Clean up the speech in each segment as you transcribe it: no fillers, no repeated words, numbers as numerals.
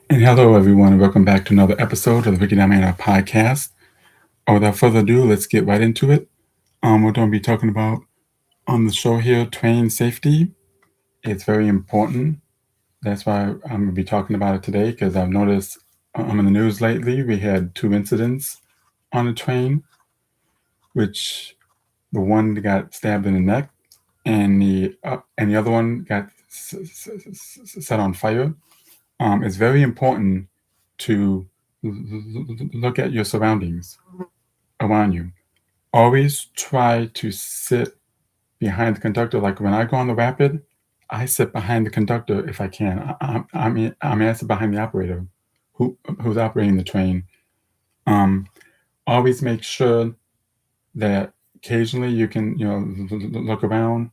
And hello, everyone, and welcome back to another episode of the DAMIANO podcast. Without further ado, let's get right into it. We're going to be talking about on the show here train safety. It's very important. That's why I'm going to be talking about it today because I've noticed in the news lately we had two incidents on a train, which the one got stabbed in the neck and the other one got set on fire. It's very important to look at your surroundings around you. Always try to sit behind the conductor. Like when I go on the rapid, I sit behind the conductor if I can. I sit behind the operator who's operating the train. Um, Always make sure that occasionally you can, look around.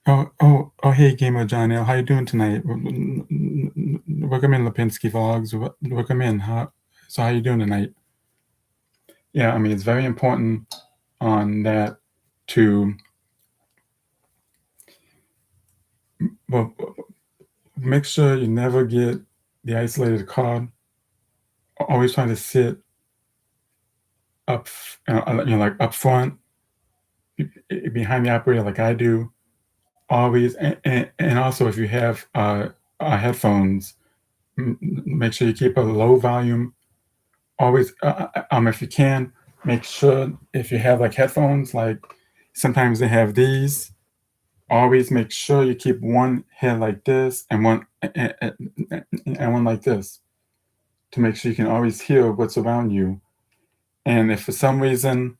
Hey, Gamer John L, how you doing tonight? Welcome in, Lipinski Vlogs. Welcome in. How you doing tonight? Yeah, it's very important on that to well, make sure you never get the isolated car. Always trying to sit up, like up front, behind the operator, like I do. Always, and also if you have headphones, make sure you keep a low volume. Always, if you can, make sure if you have like headphones, like sometimes they have these. Always make sure you keep one head like this and one like this to make sure you can always hear what's around you. And if for some reason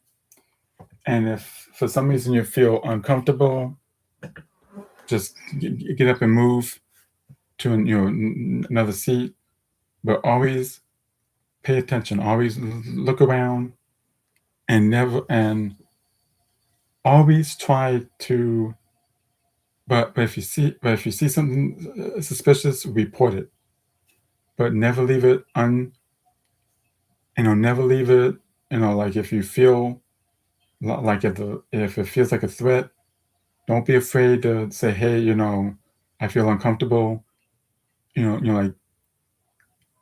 you feel uncomfortable, just get up and move to another seat. But always pay attention. Always look around and always try to. But if you see something suspicious, report it. But never leave it never leave it. Like if you feel like if it feels like a threat, don't be afraid to say, hey, I feel uncomfortable. Like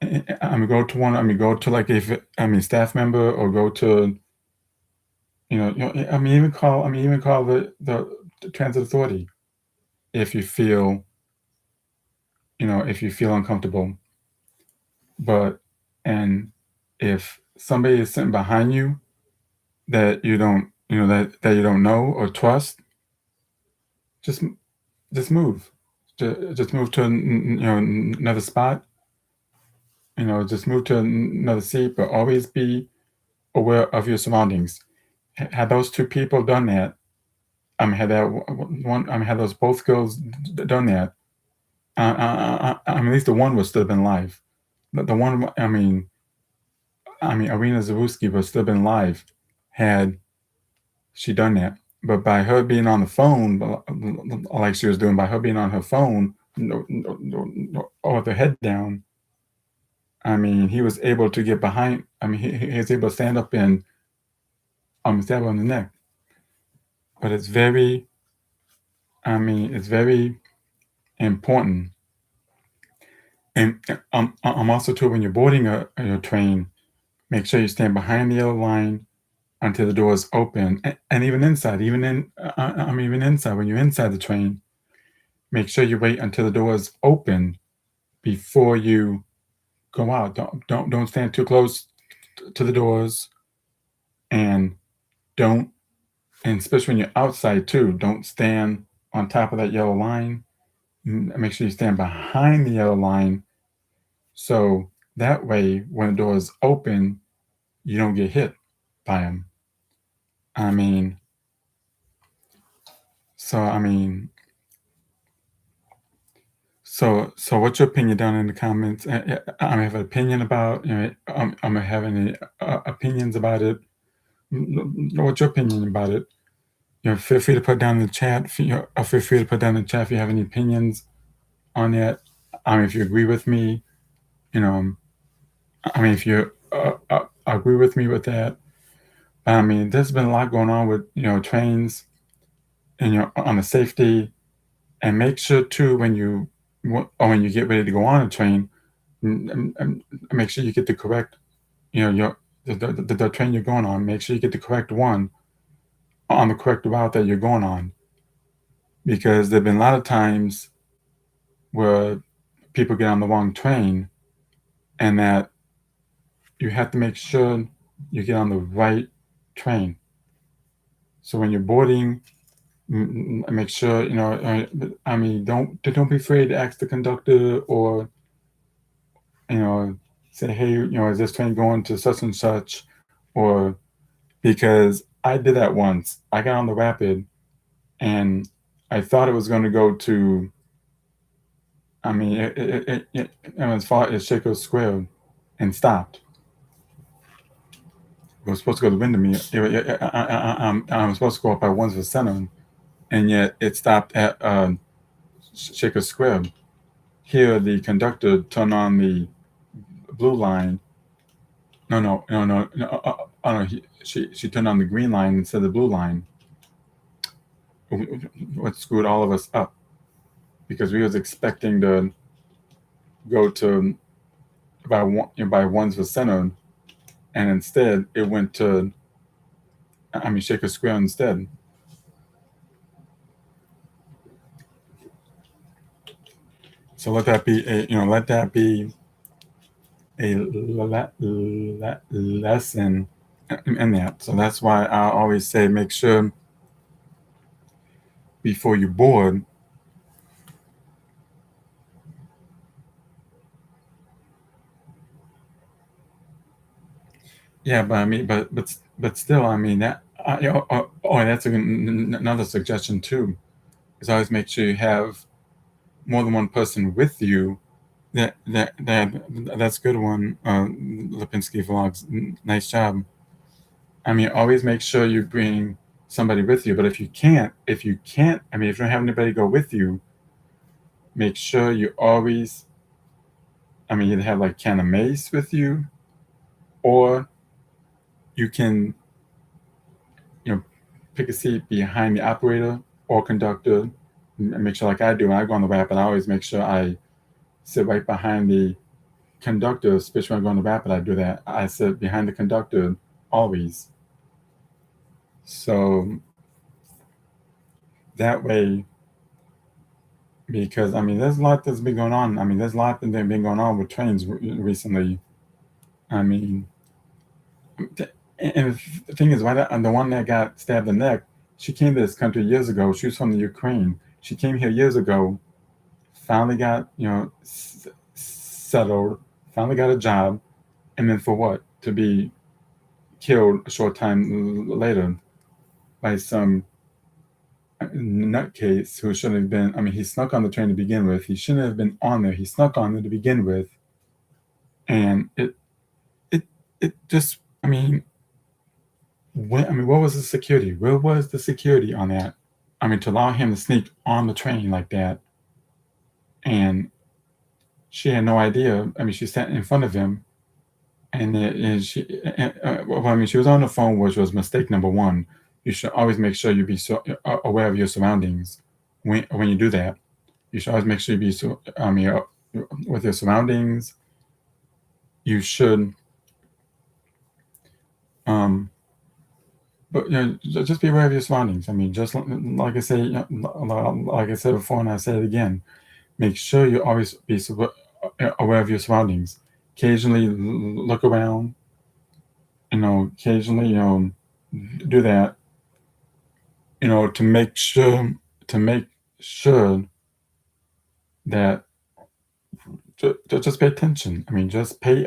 go to like if staff member or go to even call the transit authority if you feel if you feel uncomfortable. But and if somebody is sitting behind you that you don't that you don't know or trust, just just move. Just move to another spot. Just move to another seat, but always be aware of your surroundings. Had those two people done that, had that one, had those both girls done that, at least the one would still have been live. The one, Arena Zawuski would still have been live had she done that. But by her being on the phone, like she was doing, by her being on her phone, or with her head down, he was able to get behind. He was able to stand up and stab her on the neck. But it's very important. And I'm also too when you're boarding a train, make sure you stand behind the yellow line until the doors open, and even inside, even inside when you're inside the train, make sure you wait until the doors open before you go out. Don't stand too close to the doors, and don't and especially when you're outside too, don't stand on top of that yellow line. Make sure you stand behind the yellow line so that way when the doors open, you don't get hit by them. I mean, so I mean, so what's your opinion down in the comments? I have an opinion about I'm gonna have any opinions about it. What's your opinion about it? Feel free to put down in the chat. Feel free to put down in the chat if you have any opinions on that. If you agree with me, you know, if you agree with me with that. There's been a lot going on with trains and on the safety, and make sure too when you get ready to go on a train, make sure you get the correct, your the train you're going on. Make sure you get the correct one on the correct route that you're going on, because there've been a lot of times where people get on the wrong train, and that you have to make sure you get on the right train. So when you're boarding, make sure I mean, don't be afraid to ask the conductor, or you know say, hey, is this train going to such and such, or because I did that once. I got on the rapid, and I thought it was going to go to. I mean, as far as Shaker Square, and stopped. It was supposed to go to Windermere. I was supposed to go up by Wandsworth Center, and yet it stopped at Shaker Square. Here, the conductor turned on the blue line. No. She turned on the green line instead of the blue line, which screwed all of us up, because we was expecting to go to by Wandsworth Center, and instead it went to, I mean, Shaker Square instead. So let that be a lesson in that. So that's why I always say, make sure before you board. Yeah, but I mean, but still, I mean that. And that's another suggestion too. Is always make sure you have more than one person with you. That's a good one. Lipinski Vlogs, nice job. I mean, always make sure you bring somebody with you. But if you can't, I mean, if you don't have anybody go with you, make sure you always, I mean, either have like can of mace with you, or you can, you know, pick a seat behind the operator or conductor, and make sure, like I do when I go on the rapid, I always make sure I sit right behind the conductor, especially when I go on the rapid. I do that. I sit behind the conductor always. So that way, because I mean, there's a lot that's been going on. I mean, there's a lot that's been going on with trains recently. I mean, and the thing is, right, the one that got stabbed in the neck, she came to this country years ago. She was from the Ukraine. She came here years ago, finally got, settled, finally got a job, and then for what? To be killed a short time later by some nutcase who shouldn't have been. I mean, he snuck on the train to begin with. He shouldn't have been on there. He snuck on there to begin with, and it it just. I mean, what was the security? Where was the security on that? I mean, to allow him to sneak on the train like that, and she had no idea. I mean, she sat in front of him, and she. Well, I mean, she was on the phone, which was mistake number one. You should always make sure you be so aware of your surroundings when you do that. You should always make sure you be so. I mean, with your surroundings, you should. Um, but just be aware of your surroundings. I mean, just like I say, like I said before, and I say it again. Make sure you always be aware of your surroundings. Occasionally, look around. Occasionally, do that. To make sure that just pay attention. I mean, just pay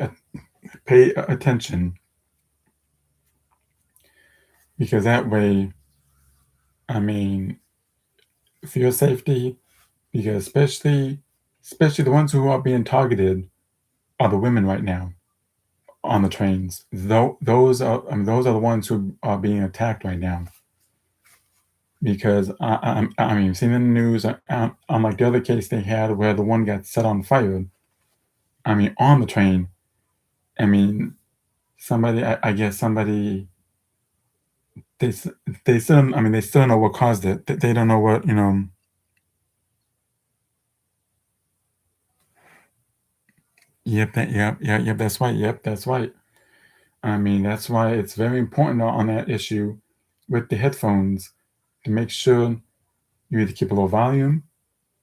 attention, because that way, I mean, for your safety, because especially the ones who are being targeted are the women right now on the trains. Those are the ones who are being attacked right now. Because I mean, seen in the news, unlike the other case they had where the one got set on fire. I mean, on the train. I mean, somebody. I guess somebody. They they still. I mean, they still don't know what caused it. They don't know what. Yep, that's right. Yep, that's right. I mean, that's why it's very important on that issue with the headphones to make sure you either keep a low volume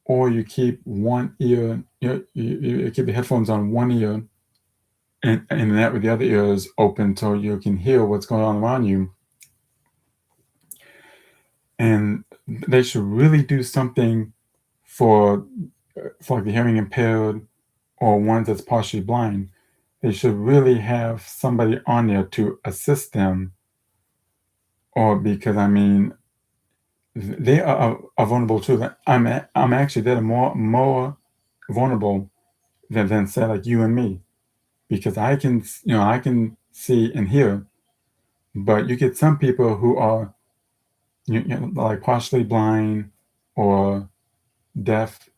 or you keep one ear, you keep the headphones on one ear and that with the other ears open so you can hear what's going on around you. And they should really do something for for like the hearing impaired or ones that's partially blind. They should really have somebody on there to assist them, or because I mean they are vulnerable too. Like, I'm actually they're more vulnerable than say like you and me, because I can I can see and hear, but you get some people who are like partially blind or deaf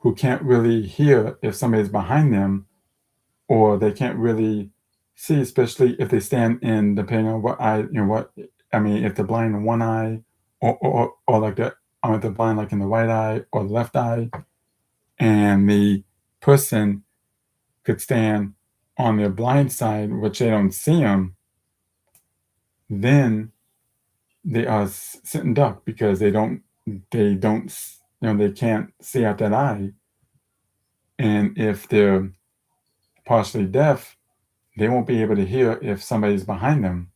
who can't really hear if somebody's behind them, or they can't really see, especially if they stand in, depending on what eye, what I mean, if they're blind in one eye, or like that, or if they're blind like in the right eye or the left eye, and the person could stand on their blind side, which they don't see them, then they are sitting duck because they don't they can't see out that eye, and if they're partially deaf, they won't be able to hear if somebody's behind them.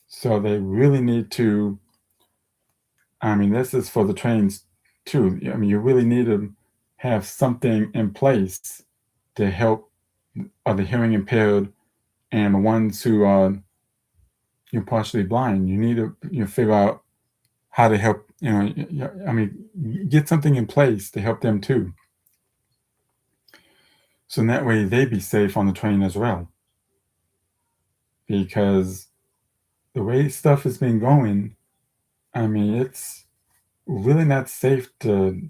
So they really need to, I mean, this is for the trains too. I mean, you really need to have something in place to help the hearing impaired and the ones who are partially blind. You need to figure out how to help. I mean, get something in place to help them too. So in that way they be safe on the train as well. Because the way stuff has been going, I mean, it's really not safe to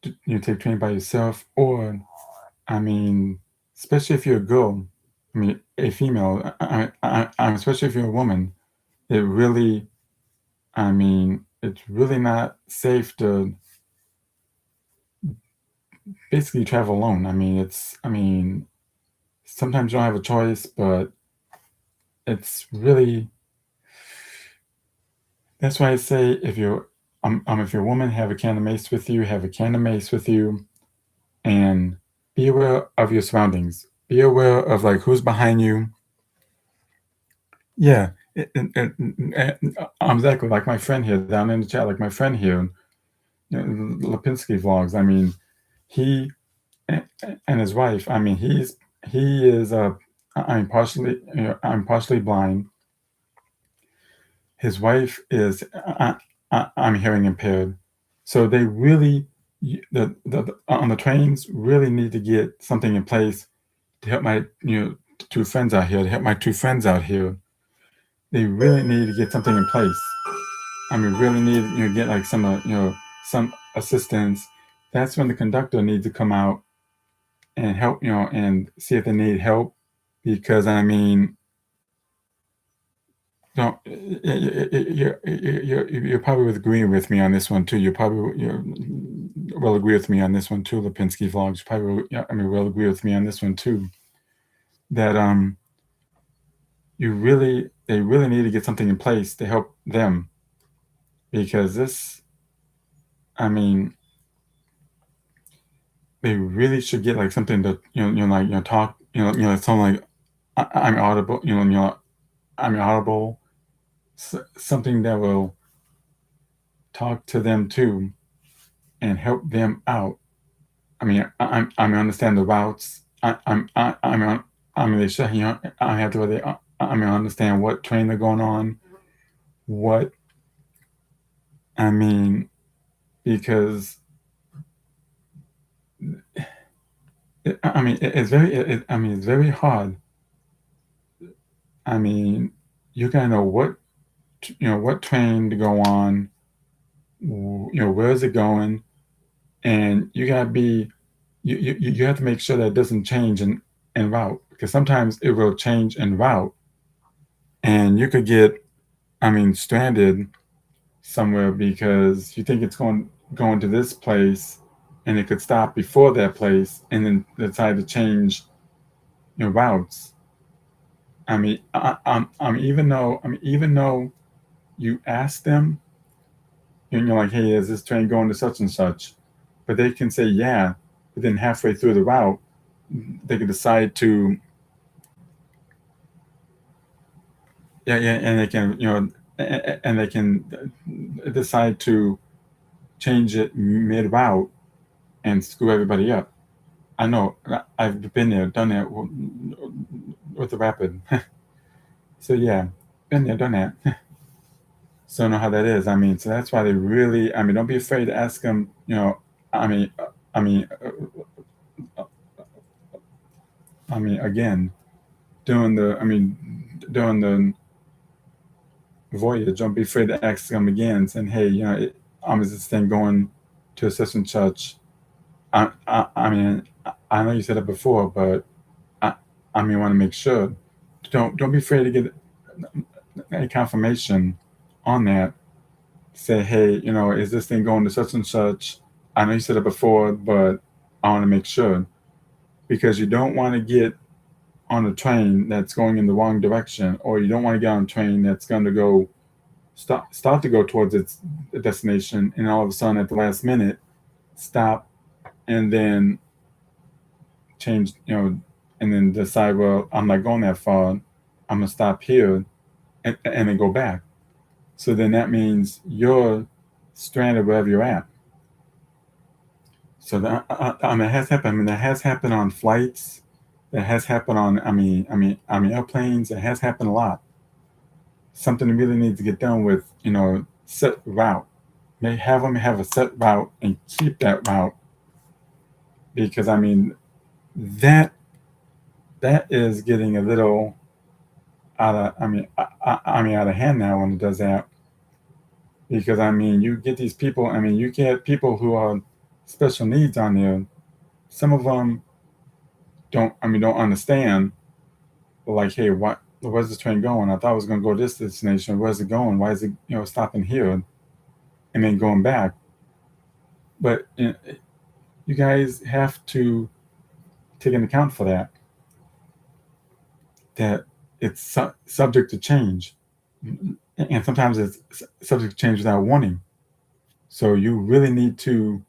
take train by yourself, or I mean, especially if you're a girl, I mean a female, especially if you're a woman, it really, I mean, it's really not safe to basically travel alone. I mean, sometimes you don't have a choice, but it's really, that's why I say if you're a woman, have a can of mace with you, and be aware of your surroundings. Be aware of like who's behind you. Yeah, exactly. Like my friend here down in the chat, like my friend here, Lipinski vlogs. I mean, he and his wife. I mean, he is I mean partially. I'm partially blind. His wife is I'm hearing impaired. So they really on the trains really need to get something in place to help my two friends out here. To help my two friends out here, they really need to get something in place. I mean, really need get like some some assistance. That's when the conductor needs to come out and help and see if they need help, because I mean, don't you're probably agreeing with me on this one too. You will agree with me on this one too. Lipinski vlogs probably I mean will agree with me on this one too. That they really need to get something in place to help them, because this, I mean, they really should get like something to like talk something like I'm audible I'm audible, something that will talk to them too and help them out. I mean, I understand the routes. I mean, they should, I have to really, I mean, understand what train they're going on, what, I mean, because, I mean, I mean, it's very hard. I mean, you gotta know what train to go on, where is it going, and you gotta be, you have to make sure that it doesn't change in route, because sometimes it will change in route and you could get, I mean, stranded somewhere because you think it's going to this place and it could stop before that place and then decide to change routes. Even though you ask them, like, hey, is this train going to such and such? But they can say yeah, but then halfway through the route, they could decide to, yeah, and they can, and they can decide to change it mid route and screw everybody up. I know, I've been there, done that with the rapid. So yeah, been there, done that. So I know how that is. So that's why they really. Don't be afraid to ask them. I mean, I mean, again, during the, during the voyage, don't be afraid to ask them again, saying, "Hey, is this thing going to a such and such?" I know you said it before, but I, want to make sure. Don't be afraid to get a confirmation on that. Say, hey, is this thing going to such and such? I know you said it before, but I want to make sure, because you don't want to get on a train that's going in the wrong direction, or you don't want to get on a train that's going to go start to go towards its destination, and all of a sudden at the last minute stop, and then change, and then decide, well, I'm not going that far, I'm gonna stop here, and then go back. So then that means you're stranded wherever you're at. So that, it has happened. That has happened on flights. That has happened on, airplanes. It has happened a lot. Something really needs to get done with, set route. They have them have a set route and keep that route, because that that is getting a little out of, out of hand now when it does that. Because you get these people. You get people who are special needs on there. Some of them don't understand. Like, hey, where's this train going? I thought it was going to go to this destination. Where's it going? Why is it stopping here and then going back? But you guys have to take into account for that it's subject to change, and sometimes it's subject to change without warning. So you really need to.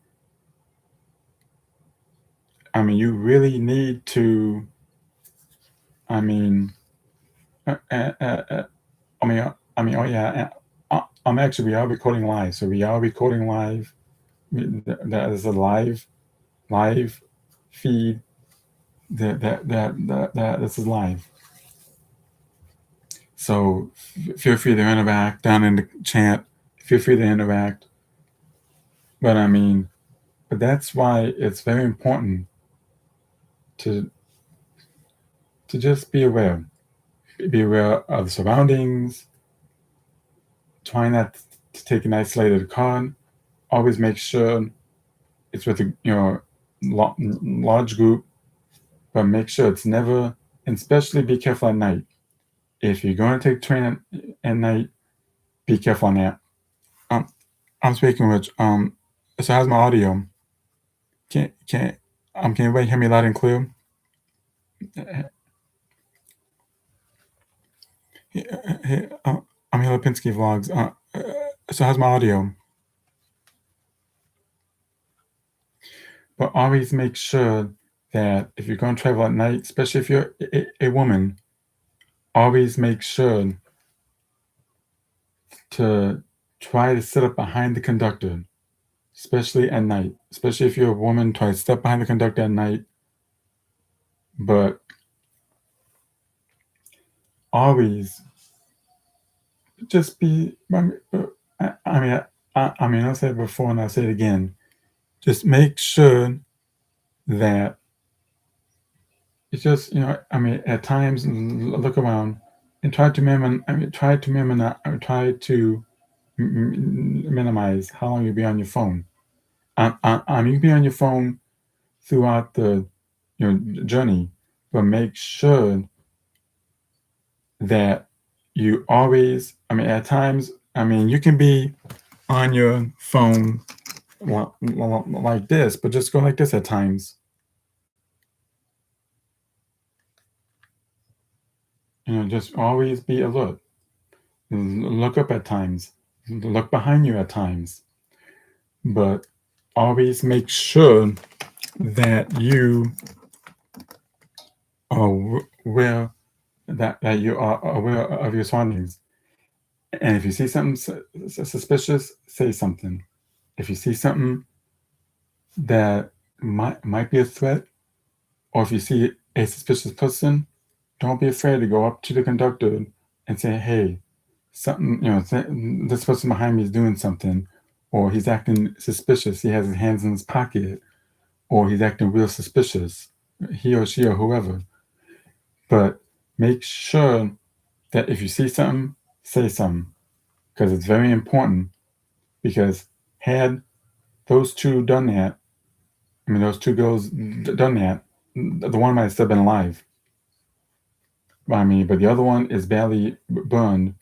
You really need to. I mean, uh, uh, uh, oh yeah. Actually, we are recording live. So we are recording live. That is a live feed. That this is live. So feel free to interact down in the chat. Feel free to interact. But but that's why it's very important to just be aware. Be aware of the surroundings. Try not to take an isolated car. Always make sure it's with a large group, but make sure it's never. And especially be careful at night. If you're going to take a train at night, be careful on that. Um, I'm speaking with So how's my audio? Can everybody hear me loud and clear? Hey, I'm Hila Pinsky Vlogs. So how's my audio? But always make sure that if you're going to travel at night, especially if you're a woman, always make sure to try to sit up behind the conductor, especially at night. Especially if you're a woman, try to step behind the conductor at night. But always just be. I said it before and I'll say it again. Just make sure that it's just, at times look around and try to minimize how long you'll be on your phone. You can be on your phone throughout the journey, but make sure that you always. At times, you can be on your phone like this, but just go like this at times. Just always be alert. Look up at times. Look behind you at times. But always make sure that you are aware that you are aware of your surroundings. And if you see something suspicious, say something. If you see something that might be a threat, or if you see a suspicious person, don't be afraid to go up to the conductor and say, "Hey, something, this person behind me is doing something, or he's acting suspicious. He has his hands in his pocket, or he's acting real suspicious, he or she or whoever." But make sure that if you see something, say something, because it's very important. Because had those two done that, those two girls done that, the one might have still been alive. But the other one is badly burned,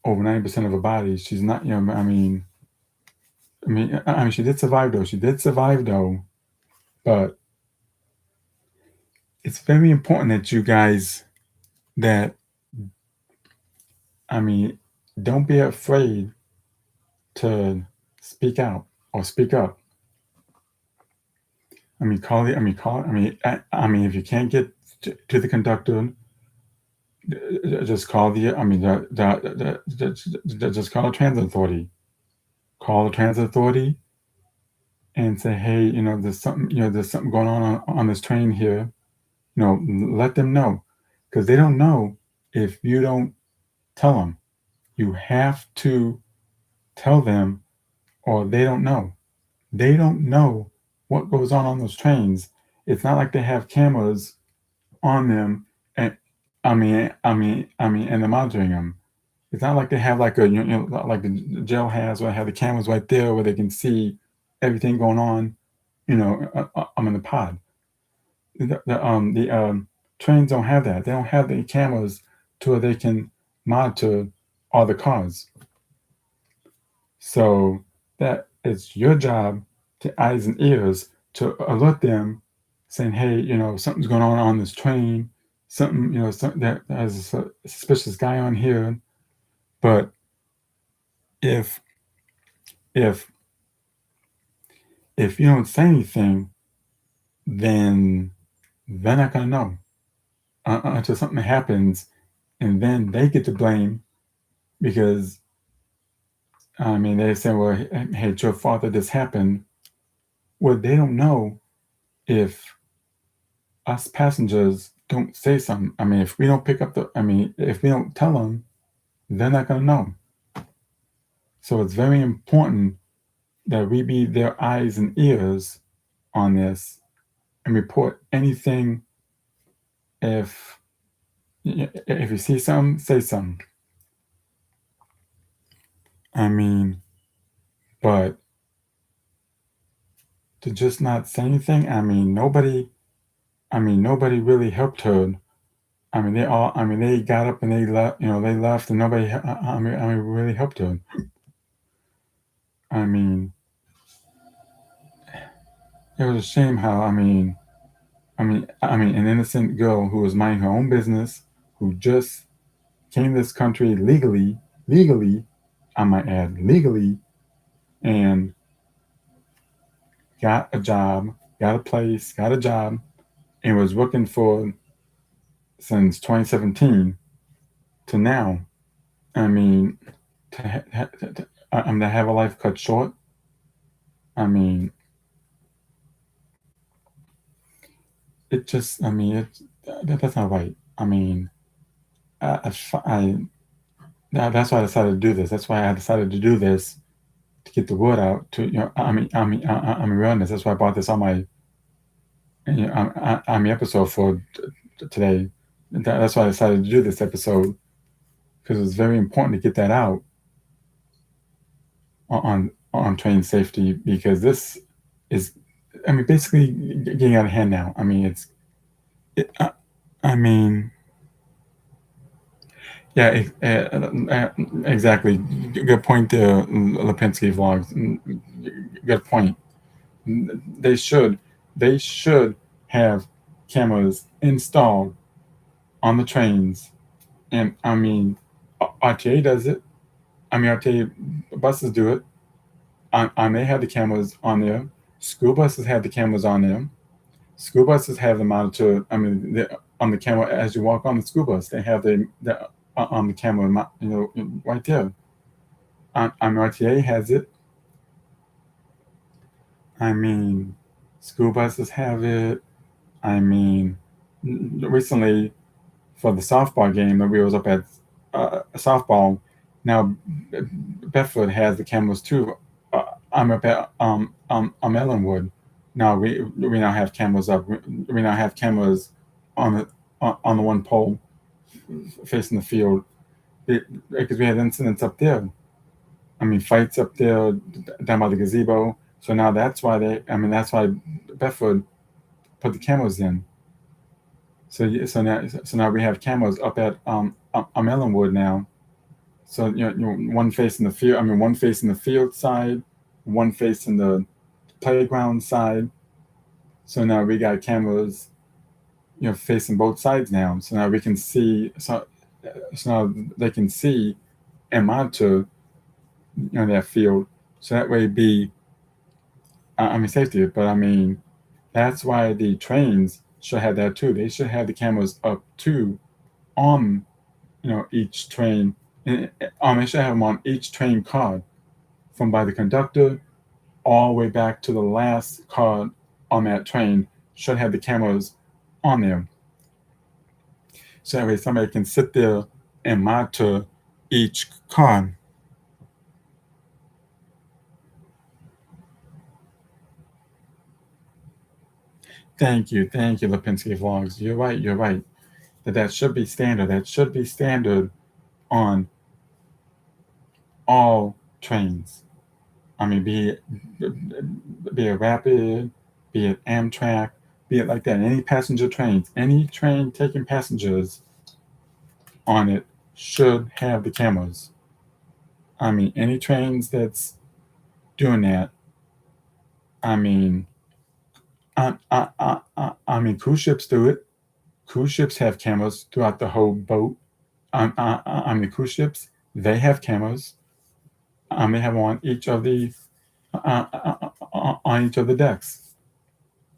over 90% of her body. She's not, she did survive though. She did survive though, but it's very important that you guys, that, I mean, don't be afraid to speak out or speak up. If you can't get to the conductor, just call just call the transit authority. Call the transit authority and say, hey, there's something going on this train here. Let them know, because they don't know if you don't tell them. You have to tell them, or they don't know. They don't know what goes on those trains. It's not like they have cameras on them, and and they're monitoring them. It's not like they have like like the jail has, where they have the cameras right there where they can see everything going on. I'm in the pod. The trains don't have that. They don't have the cameras to where they can monitor all the cars. So that it's your job to eyes and ears to alert them, saying, "Hey, something's going on this train. Something, that there's a suspicious guy on here." But if if if you don't say anything, then they're not gonna know until something happens, and then they get to blame, because they say, "Well, hey, it's your fault that this happened." Well, they don't know if us passengers don't say something. If we don't pick up if we don't tell them, they're not gonna know. So it's very important that we be their eyes and ears on this, and report anything. If you see something, say something. I mean, but to just not say anything, nobody really helped her. They got up and they left, they left, and nobody, really helped her. I mean, it was a shame how, an innocent girl who was minding her own business, who just came to this country legally, I might add, legally, and got a job, got a place, got a job, and was working for since 2017 to now. I mean, to have a life cut short. I mean, it just, that's not right. I, I, that's why I decided to do this. That's why I decided to do this, to get the word out to, awareness. That's why I brought this on my, episode for today. That's why I decided to do this episode, because it's very important to get that out on train safety, because this is, basically getting out of hand now. It, I mean, Yeah, exactly. Good point there, Lipinski vlogs. Good point. They should, they should have cameras installed on the trains, and I mean, RTA does it. I mean, RTA buses do it. They have the cameras on there. School buses have the cameras on there. School buses have the monitor. I mean, on the camera as you walk on the school bus, they have the on the camera, right there. RTA has it. I mean, school buses have it. I mean, recently for the softball game that we was up at softball. Now Bedford has the cameras too. I'm up at Ellenwood. Now we now have cameras up. We now have cameras on the on the one pole facing the field because we had incidents up there. I mean, fights up there down by the gazebo. So now that's why that's why Bedford put the cameras in. So now we have cameras up at Ellenwood now. So one facing the field. I mean, one facing the field side, one facing the playground side. So now we got cameras, facing both sides now. So now we can see. So now they can see and monitor, that field. So that way, I mean, safety. But I mean, that's why the trains should have that too. They should have the cameras up too on, each train. They should have them on each train card, from by the conductor all the way back to the last card on that train. Should have the cameras on there, so that way somebody can sit there and monitor each card. Thank you, Lipinski Vlogs. You're right. That should be standard. That should be standard on all trains. I mean, be it Rapid, be it Amtrak, be it like that. Any passenger trains, any train taking passengers on it should have the cameras. I mean, any trains that's doing that. I mean, I mean, cruise ships do it. Cruise ships have cameras throughout the whole boat. I mean, cruise ships, they have cameras. They have on each of the on each of the decks.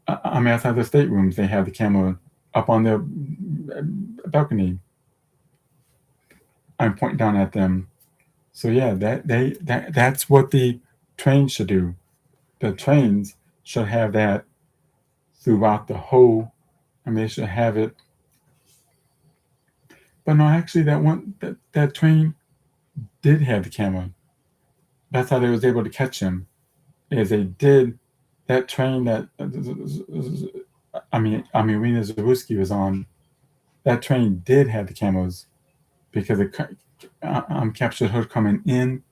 I mean, outside the staterooms, they have the camera up on their balcony. I'm pointing down at them. So yeah, that's what the trains should do. The trains should have that throughout the whole. I mean, they should have it. But no, actually, that train did have the camera. That's how they was able to catch him. Is they did that train that Rena Zawuski was on. That train did have the cameras because it captured her coming in,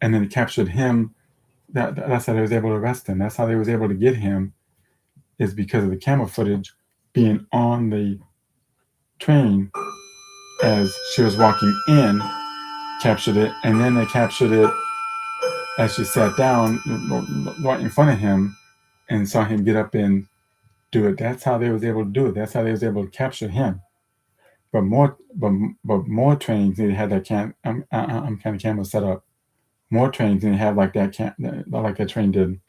and then it captured him. That's how they was able to arrest him. That's how they was able to get him, is because of the camera footage being on the train as she was walking in, captured it, and then they captured it as she sat down right in front of him and saw him get up and do it. That's how they was able to do it. That's how they was able to capture him. But more trains need to have that kind of camera set up. More trains need to have like like that train did.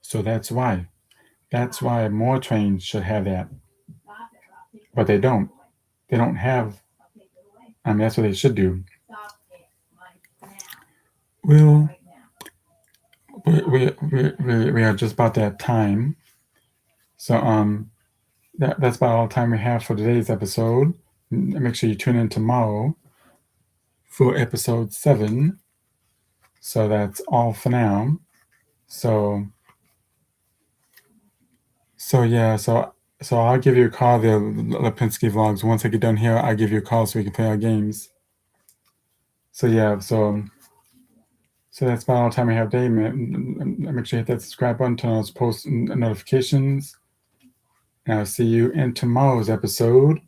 So that's why. That's why more trains should have that. But they don't. They don't have. I mean, that's what they should do. Well, we are just about that time. So that's about all the time we have for today's episode. Make sure you tune in tomorrow for episode 7. So that's all for now. So yeah, so I'll give you a call, the Lipinski Vlogs. Once I get done here, I'll give you a call so we can play our games. So yeah, so that's about all the time we have today. Make sure you hit that subscribe button, turn on those post notifications. And I'll see you in tomorrow's episode.